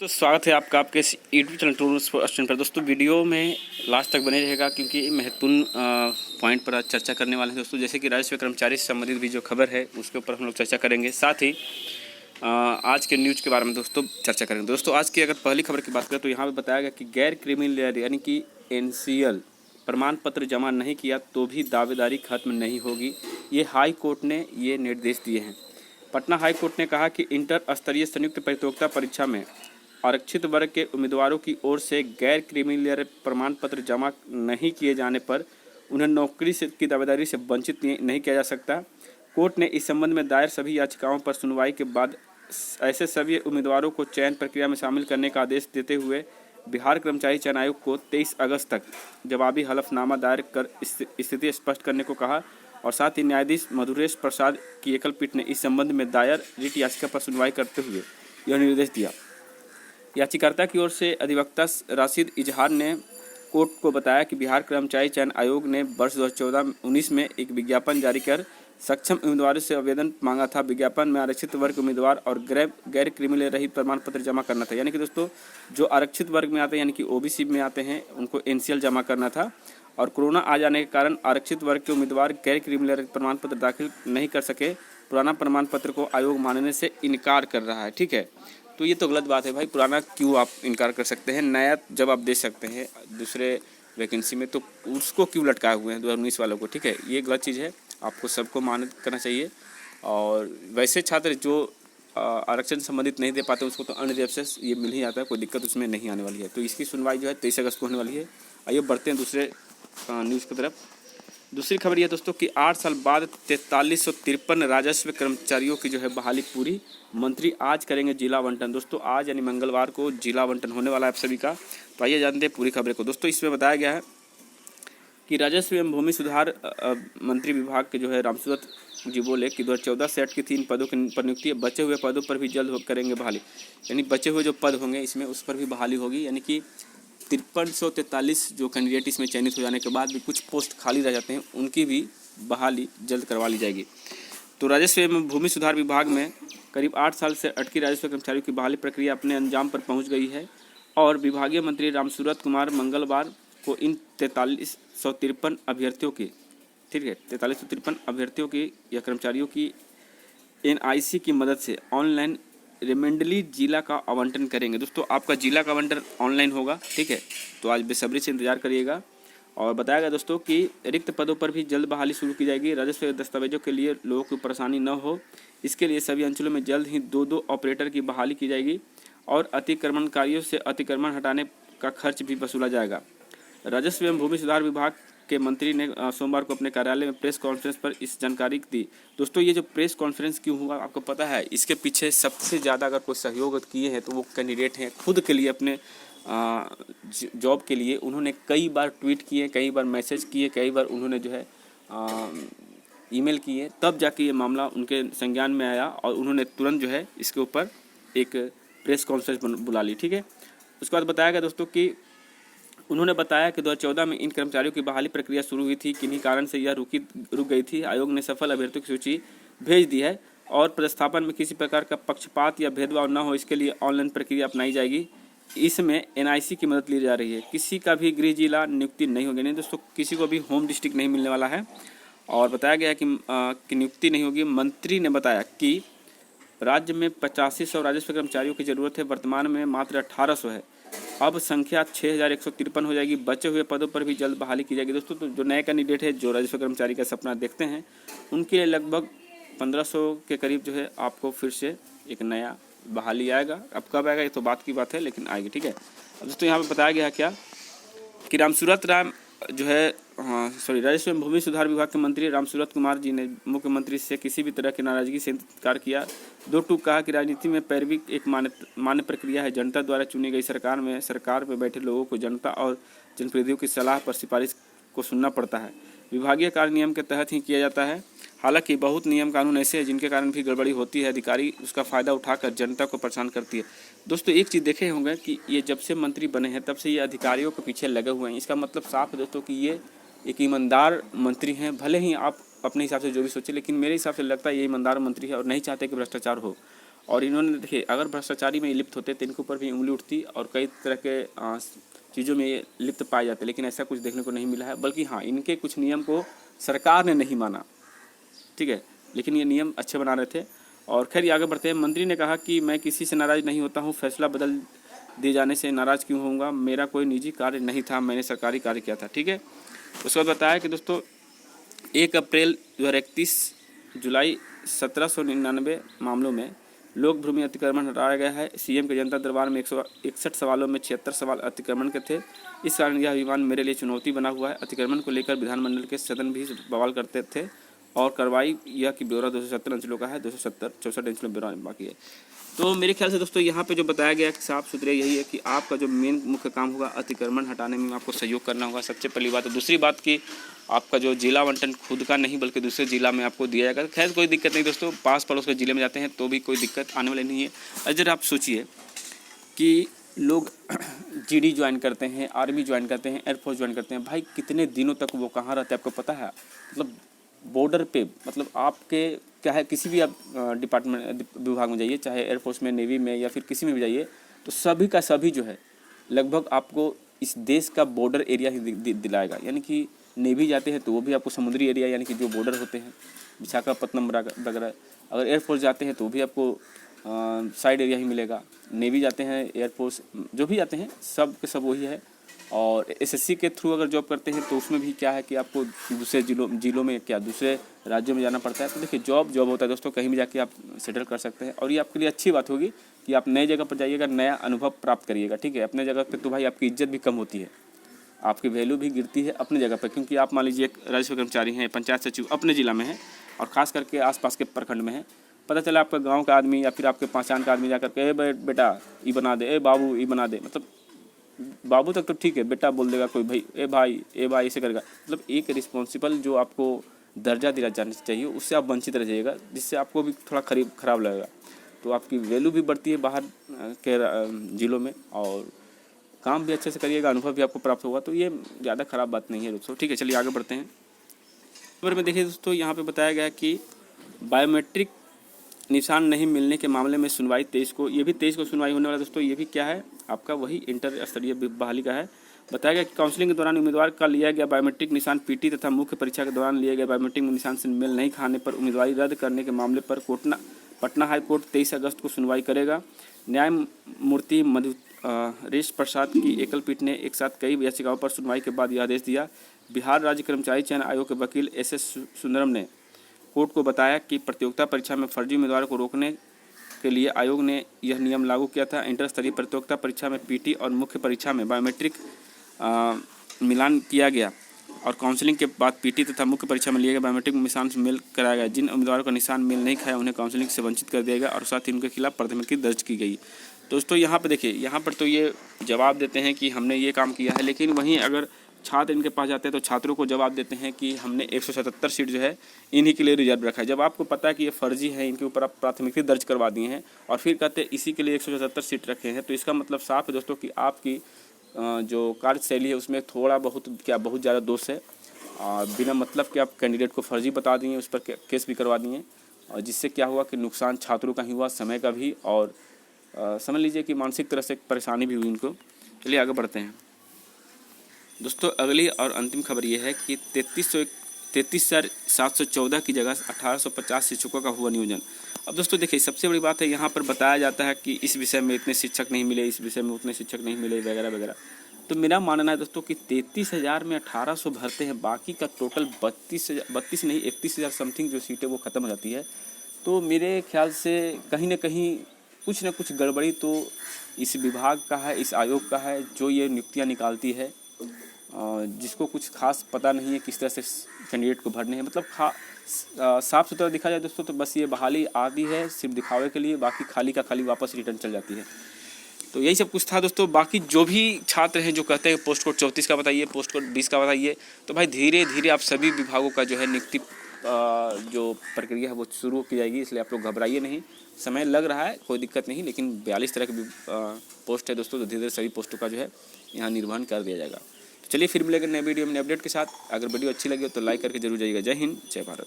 तो स्वागत है आपका आपके इस यूट्यूब चैनल टूरिस्ट स्टैंड पर। दोस्तों वीडियो में लास्ट तक बने रहेगा क्योंकि महत्वपूर्ण पॉइंट पर आज चर्चा करने वाले हैं दोस्तों। जैसे कि राजस्व कर्मचारी से संबंधित भी जो खबर है उसके ऊपर हम लोग चर्चा करेंगे, साथ ही आज के न्यूज़ के बारे में दोस्तों चर्चा करेंगे। दोस्तों आज की अगर पहली खबर की बात करें तो यहाँ पर बताया गया कि गैर क्रिमिनल यानी कि NCL प्रमाण पत्र जमा नहीं किया तो भी दावेदारी खत्म नहीं होगी। ये हाई कोर्ट ने ये निर्देश दिए हैं। पटना हाई कोर्ट ने कहा कि इंटर स्तरीय संयुक्त प्रतियोगिता परीक्षा में आरक्षित वर्ग के उम्मीदवारों की ओर से गैर क्रिमिनल प्रमाण पत्र जमा नहीं किए जाने पर उन्हें नौकरी से की दावेदारी से वंचित नहीं किया जा सकता। कोर्ट ने इस संबंध में दायर सभी याचिकाओं पर सुनवाई के बाद ऐसे सभी उम्मीदवारों को चयन प्रक्रिया में शामिल करने का आदेश देते हुए बिहार कर्मचारी चयन आयोग को 23 अगस्त तक जवाबी हलफनामा दायर कर स्थिति स्पष्ट करने को कहा। और साथ ही न्यायाधीश मधुरेश प्रसाद की एकल पीठ ने इस संबंध में दायर रिट याचिका पर सुनवाई करते हुए यह निर्देश दिया। याचिकाकर्ता की ओर से अधिवक्ता राशिद इजहार ने कोर्ट को बताया कि बिहार कर्मचारी चयन आयोग ने वर्ष 2014-19 में एक विज्ञापन जारी कर सक्षम उम्मीदवारों से आवेदन मांगा था। विज्ञापन में आरक्षित वर्ग उम्मीदवार और गैर क्रिमिनल रहित प्रमाण पत्र जमा करना था। यानी कि दोस्तों जो आरक्षित वर्ग में आते हैं यानी कि OBC में आते हैं उनको NCL जमा करना था। और कोरोना आ जाने के कारण आरक्षित वर्ग के उम्मीदवार गैर क्रिमिनल प्रमाण पत्र दाखिल नहीं कर सके। पुराना प्रमाण पत्र को आयोग मानने से इनकार कर रहा है। ठीक है, तो ये तो गलत बात है भाई। पुराना क्यों आप इनकार कर सकते हैं, नया जब आप दे सकते हैं दूसरे वैकेंसी में तो उसको क्यों लटकाए हुए हैं 2019 वालों को। ठीक है, ये गलत चीज़ है, आपको सबको मान्य करना चाहिए। और वैसे छात्र जो आरक्षण संबंधित नहीं दे पाते उसको तो अन्य देव से ये मिल ही जाता है, कोई दिक्कत उसमें नहीं आने वाली है। तो इसकी सुनवाई जो है 23 अगस्त को होने वाली है। आइए बढ़ते हैं दूसरे न्यूज़ की तरफ। दूसरी खबर यह दोस्तों कि 8 साल बाद 4353 राजस्व कर्मचारियों की जो है बहाली पूरी। मंत्री आज करेंगे जिला आवंटन। दोस्तों आज यानी मंगलवार को जिला आवंटन होने वाला है आप सभी का। तो आइए जानते हैं पूरी खबर को। दोस्तों इसमें बताया गया है कि राजस्व एवं भूमि सुधार मंत्री विभाग के जो है रामसूरत जी बोले कि 2014 से 8 की 3 पदों पर नियुक्ति है। बचे हुए पदों पर भी जल्द करेंगे बहाली। यानी बचे हुए जो पद होंगे इसमें उस पर भी बहाली होगी। यानी कि 5343 जो कैंडिडेट इसमें चयनित हो जाने के बाद भी कुछ पोस्ट खाली रह जाते हैं उनकी भी बहाली जल्द करवा ली जाएगी। तो राजस्व एवं भूमि सुधार विभाग में करीब 8 साल से अटकी राजस्व कर्मचारियों की बहाली प्रक्रिया अपने अंजाम पर पहुंच गई है। और विभागीय मंत्री रामसूरत कुमार मंगलवार को इन 4353 अभ्यर्थियों की 4353 अभ्यर्थियों की या कर्मचारियों की NIC की मदद से ऑनलाइन रेमेंडली जिला का आवंटन करेंगे। दोस्तों आपका जिला का आवंटन ऑनलाइन होगा। ठीक है, तो आज बेसब्री से इंतजार करिएगा। और बताया गया दोस्तों कि रिक्त पदों पर भी जल्द बहाली शुरू की जाएगी। राजस्व दस्तावेजों के लिए लोगों को परेशानी न हो इसके लिए सभी अंचलों में जल्द ही 2-2 ऑपरेटर की बहाली की जाएगी। और अतिक्रमणकारियों से अतिक्रमण हटाने का खर्च भी वसूला जाएगा। राजस्व एवं भूमि सुधार विभाग के मंत्री ने सोमवार को अपने कार्यालय में प्रेस कॉन्फ्रेंस पर इस जानकारी दी। दोस्तों ये जो प्रेस कॉन्फ्रेंस क्यों हुआ आपको पता है? इसके पीछे सबसे ज़्यादा अगर कोई सहयोग किए हैं तो वो कैंडिडेट हैं। खुद के लिए अपने जॉब के लिए उन्होंने कई बार ट्वीट किए, कई बार मैसेज किए, कई बार उन्होंने जो है ईमेल किए, तब जाके ये मामला उनके संज्ञान में आया और उन्होंने तुरंत जो है इसके ऊपर एक प्रेस कॉन्फ्रेंस बुला ली। ठीक है, उसके बाद बताया गया दोस्तों कि उन्होंने बताया कि 2014 में इन कर्मचारियों की बहाली प्रक्रिया शुरू हुई थी, किन्हीं कारण से यह रुक गई थी। आयोग ने सफल अभ्यर्थियों की सूची भेज दी है और पदस्थापन में किसी प्रकार का पक्षपात या भेदभाव न हो इसके लिए ऑनलाइन प्रक्रिया अपनाई जाएगी। इसमें NIC की मदद ली जा रही है। किसी का भी गृह जिला नियुक्ति नहीं होगी। नहीं दोस्तों किसी को भी होम डिस्ट्रिक्ट नहीं मिलने वाला है। और बताया गया है कि नियुक्ति नहीं होगी। मंत्री ने बताया कि राज्य में 8500 राजस्व कर्मचारियों की ज़रूरत है, वर्तमान में मात्र 1800 है। अब संख्या 6153 हो जाएगी। बचे हुए पदों पर भी जल्द बहाली की जाएगी। दोस्तों तो जो नए कैंडिडेट है जो राजस्व कर्मचारी का सपना देखते हैं उनके लिए लगभग 1500 के करीब जो है आपको फिर से एक नया बहाली आएगा। अब कब आएगा ये तो बात की बात है, लेकिन आएगी। ठीक है, अब दोस्तों यहाँ पे बताया गया क्या कि राजस्व एवं भूमि सुधार विभाग के मंत्री रामसूरत कुमार जी ने मुख्यमंत्री से किसी भी तरह की नाराजगी से इनकार किया। 2 टूक कहा कि राजनीति में पैरवी एक मान्य प्रक्रिया है। जनता द्वारा चुनी गई सरकार में बैठे लोगों को जनता और जनप्रतिनिधियों की सलाह पर सिफारिश को सुनना पड़ता है। विभागीय कार्य नियम के तहत ही किया जाता है। हालांकि बहुत नियम कानून ऐसे हैं जिनके कारण भी गड़बड़ी होती है। अधिकारी उसका फ़ायदा उठाकर जनता को परेशान करती है। दोस्तों एक चीज़ देखे होंगे कि ये जब से मंत्री बने हैं तब से ये अधिकारियों के पीछे लगे हुए हैं। इसका मतलब साफ है दोस्तों कि ये एक ईमानदार मंत्री हैं। भले ही आप अपने हिसाब से जो भी सोचें, लेकिन मेरे हिसाब से लगता है ये ईमानदार मंत्री है और नहीं चाहते कि भ्रष्टाचार हो। और इन्होंने देखिए अगर भ्रष्टाचारी में लिप्त होते तो इनके ऊपर भी उंगली उठती और कई तरह के चीज़ों में ये लिप्त पाए जाते, लेकिन ऐसा कुछ देखने को नहीं मिला है। बल्कि हाँ, इनके कुछ नियम को सरकार ने नहीं माना, ठीक है, लेकिन ये नियम अच्छे बना रहे थे। और खैर ये आगे बढ़ते हैं। मंत्री ने कहा कि मैं किसी से नाराज़ नहीं होता हूँ, फैसला बदल दिए जाने से नाराज़ क्यों होऊंगा, मेरा कोई निजी कार्य नहीं था, मैंने सरकारी कार्य किया था, ठीक है। उसके बाद बताया कि दोस्तोों 1 अप्रैल 2031 जुलाई 1799 मामलों में लोक भूमि अतिक्रमण हटाया गया है। सीएम के जनता दरबार में 161 सवालों में 76 सवाल अतिक्रमण के थे। इस कारण यह विवाद मेरे लिए चुनौती बना हुआ है। अतिक्रमण को लेकर विधानमंडल के सदन भी बवाल करते थे और कार्रवाई यह कि ब्यौरा 270 अंचलों का है, 264 अंचलों में ब्यौरा बाकी है। तो मेरे ख्याल से दोस्तों यहाँ पे जो बताया गया साफ सुथरे यही है कि आपका जो मेन मुख्य काम होगा अतिक्रमण हटाने में आपको सहयोग करना होगा, सबसे पहली बात। तो दूसरी बात कि आपका जो जिला आवंटन खुद का नहीं बल्कि दूसरे जिला में आपको दिया जाएगा। खैर कोई दिक्कत नहीं दोस्तों, पास पड़ोस के जिले में जाते हैं तो भी कोई दिक्कत आने वाली नहीं है। अगर आप सोचिए कि लोग जीडी ज्वाइन करते हैं, आर्मी ज्वाइन करते हैं, एयरफोर्स ज्वाइन करते हैं, भाई कितने दिनों तक वो कहाँ रहते हैं आपको पता है? मतलब बॉर्डर पे, मतलब आपके क्या है, किसी भी आप डिपार्टमेंट विभाग में जाइए, चाहे एयरफोर्स में, नेवी में या फिर किसी में भी जाइए, तो सभी का सभी जो है लगभग आपको इस देश का बॉर्डर एरिया ही दिलाएगा। यानी कि नेवी जाते हैं तो वो भी आपको समुद्री एरिया यानी कि जो बॉर्डर होते हैं विशाखापत्तनम वगैरह, अगर एयरफोर्स जाते हैं तो भी आपको साइड एरिया ही मिलेगा। नेवी जाते हैं, एयरफोर्स जो भी जाते हैं सब के सब वही है। और एसएससी के थ्रू अगर जॉब करते हैं तो उसमें भी क्या है कि आपको दूसरे जिलों में क्या दूसरे राज्यों में जाना पड़ता है। तो देखिए जॉब होता है दोस्तों, कहीं भी जाके आप सेटल कर सकते हैं। और ये आपके लिए अच्छी बात होगी कि आप नए जगह पर जाइएगा, नया अनुभव प्राप्त करिएगा, ठीक है। अपने जगह पर तो भाई आपकी इज्जत भी कम होती है, आपकी वैल्यू भी गिरती है अपने जगह पर, क्योंकि आप मान लीजिए एक राजस्व कर्मचारी हैं, पंचायत सचिव अपने ज़िला में है और ख़ास करके आसपास के प्रखंड में है। पता चला आपका गांव का आदमी या फिर आपके पहचान का आदमी जाकर के बेटा ये बना दे, ए बाबू ये बना दे, मतलब बाबू तक तो ठीक है, बेटा बोल देगा कोई, भाई ए भाई ऐसे करेगा। मतलब एक रिस्पॉन्सिबल जो आपको दर्जा दिया जाना चाहिए उससे आप वंचित रह जाइएगा, जिससे आपको भी थोड़ा खराब लगेगा। तो आपकी वैल्यू भी बढ़ती है बाहर के ज़िलों में और काम भी अच्छे से करिएगा, अनुभव भी आपको प्राप्त होगा। तो ये ज़्यादा ख़राब बात नहीं है दोस्तों, ठीक है। चलिए आगे बढ़ते हैं। खबर में देखिए दोस्तों, यहाँ पे बताया गया कि बायोमेट्रिक निशान नहीं मिलने के मामले में सुनवाई 23 को, ये भी 23 को सुनवाई होने वाला दोस्तों। ये भी क्या है आपका वही इंटर स्तरीय बहाली का है। बताया गया कि काउंसलिंग के दौरान उम्मीदवार का लिया गया बायोमेट्रिक निशान पीटी तथा मुख्य परीक्षा के दौरान लिए गए बायोमेट्रिक निशान से मेल नहीं खाने पर उम्मीदवारी रद्द करने के मामले पर पटना हाई कोर्ट 23 अगस्त को सुनवाई करेगा। न्यायमूर्ति मधुरेश प्रसाद की एकल पीठ ने एक साथ कई याचिकाओं पर सुनवाई के बाद यह आदेश दिया। बिहार राज्य कर्मचारी चयन आयोग के वकील एस सुंदरम ने कोर्ट को बताया कि प्रतियोगिता परीक्षा में फर्जी उम्मीदवारों को रोकने के लिए आयोग ने यह नियम लागू किया था। इंटर स्तरीय प्रतियोगिता परीक्षा में पीटी और मुख्य परीक्षा में बायोमेट्रिक मिलान किया गया और काउंसलिंग के बाद पीटी तथा मुख्य परीक्षा में लिए गए बायोमेट्रिक निशान से मेल कराया गया। जिन उम्मीदवारों का निशान मेल नहीं खाया उन्हें काउंसलिंग से वंचित कर दिया गया और साथ ही उनके खिलाफ प्राथमिकी दर्ज की गई। दोस्तों यहाँ पर देखिए, यहाँ पर तो ये जवाब देते हैं कि हमने ये काम किया है, लेकिन वहीं अगर छात्र इनके पास जाते हैं तो छात्रों को जवाब देते हैं कि हमने 177 सीट जो है इन्हीं के लिए रिजर्व रखा है। जब आपको पता है कि ये फर्जी है, इनके ऊपर आप प्राथमिकी दर्ज करवा दिए हैं और फिर कहते हैं इसी के लिए 177 सीट रखे हैं, तो इसका मतलब साफ है दोस्तों कि आपकी जो कार्यशैली है उसमें थोड़ा बहुत बहुत ज़्यादा दोष है। बिना मतलब कि आप कैंडिडेट को फर्जी बता दिए, उस पर केस भी करवा दिए और जिससे क्या हुआ कि नुकसान छात्रों का ही हुआ, समय का भी, और समझ लीजिए कि मानसिक तरह से परेशानी भी हुई उनको। चलिए आगे बढ़ते हैं दोस्तों। अगली और अंतिम खबर ये है कि 33,714 की जगह 1850 शिक्षकों का हुआ नियोजन। अब दोस्तों देखिए, सबसे बड़ी बात है यहाँ पर बताया जाता है कि इस विषय में इतने शिक्षक नहीं मिले, इस विषय में उतने शिक्षक नहीं मिले वगैरह वगैरह। तो मेरा मानना है दोस्तों कि 33,000 में 1800 भरते हैं, बाकी का टोटल 32 नहीं 31,000 समथिंग जो सीटें वो ख़त्म हो जाती है। तो मेरे ख्याल से कहीं ना कहीं कुछ ना कुछ गड़बड़ी तो इस विभाग का है, इस आयोग का है जो ये नियुक्तियाँ निकालती है, जिसको कुछ खास पता नहीं है किस तरह से कैंडिडेट को भरने हैं। मतलब साफ़ सुथरा दिखा जाए दोस्तों तो बस ये बहाली आती है सिर्फ दिखावे के लिए, बाकी खाली का खाली वापस रिटर्न चल जाती है। तो यही सब कुछ था दोस्तों। बाकी जो भी छात्र हैं जो कहते हैं पोस्ट कोड 34 का बताइए, पोस्ट कोड 20 का बताइए, तो भाई धीरे धीरे आप सभी विभागों का जो है नियुक्ति जो प्रक्रिया है वो शुरू की जाएगी, इसलिए आप लोग घबराइए नहीं, समय लग रहा है, कोई दिक्कत नहीं, लेकिन 42 तरह की पोस्ट है दोस्तों, तो धीरे धीरे सभी पोस्टों का जो है यहाँ निर्वहन कर दिया जाएगा। तो चलिए फिर मिलेंगे नए वीडियो में नए अपडेट के साथ। अगर वीडियो अच्छी लगी हो तो लाइक करके जरूर जाइएगा। जय हिंद, जय भारत।